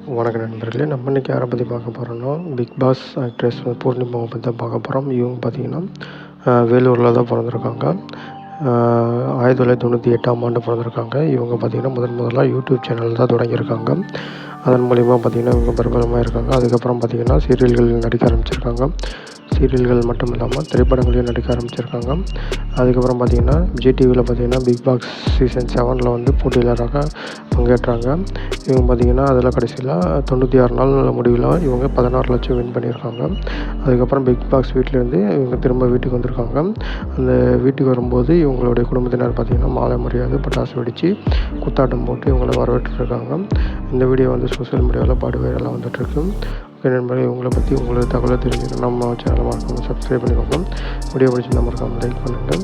வணக்கம் நண்பர்களே. நம்ம இன்றைக்கி யாரை பற்றி பார்க்க போகிறோன்னா, பிக் பாஸ் ஆக்ட்ரஸ் பூர்ணிமாவை பற்றி தான் பார்க்க போகிறோம். இவங்க பார்த்திங்கன்னா வேலூரில் தான் பிறந்திருக்காங்க. 1998ஆம் ஆண்டு பிறந்திருக்காங்க. இவங்க பார்த்திங்கன்னா முதலாக யூடியூப் சேனல் தான் தொடங்கியிருக்காங்க. அதன் மூலிமா பார்த்திங்கன்னா இவங்க பிரபலமாக இருக்காங்க. அதுக்கப்புறம் பார்த்திங்கன்னா சீரியல்களில் நடிக்க ஆரம்பிச்சிருக்காங்க. சீரியல்கள் மட்டும் இல்லாமல் திரைப்படங்களையும் நடிக்க ஆரம்பிச்சிருக்காங்க. அதுக்கப்புறம் பார்த்திங்கன்னா விஜய் டிவியில் பார்த்திங்கன்னா பிக் பாஸ் சீசன் 7 வந்து போட்டியாளராக பங்கேற்றாங்க. இவங்க பார்த்திங்கன்னா அதில் கடைசியில் 96 நாள் முடிவில் இவங்க 16 லட்சம் வின் பண்ணியிருக்காங்க. அதுக்கப்புறம் பிக் பாஸ் வீட்டிலேருந்து இவங்க திரும்ப வீட்டுக்கு வந்திருக்காங்க. அந்த வீட்டுக்கு வரும்போது இவங்களுடைய குடும்பத்தினர் பார்த்திங்கன்னா மாலை மரியாதை பட்டாசு வெடித்து குத்தாட்டம் போட்டு இவங்களை வரவேற்றுருக்காங்க. இந்த வீடியோ வந்து சோஷியல் மீடியாவில் வைரலாக வந்துட்டுருக்கு. ஓகே நண்பர்களே, இவங்களை பற்றி உங்களோட தகவலை தெரிஞ்சுக்கணும் நம்ம சேனலை மறக்காமல் சப்ஸ்கிரைப் பண்ணிக்கோங்க. வீடியோ பிடிச்சிருந்தா மறக்காமல் லைக் பண்ணுங்கள்.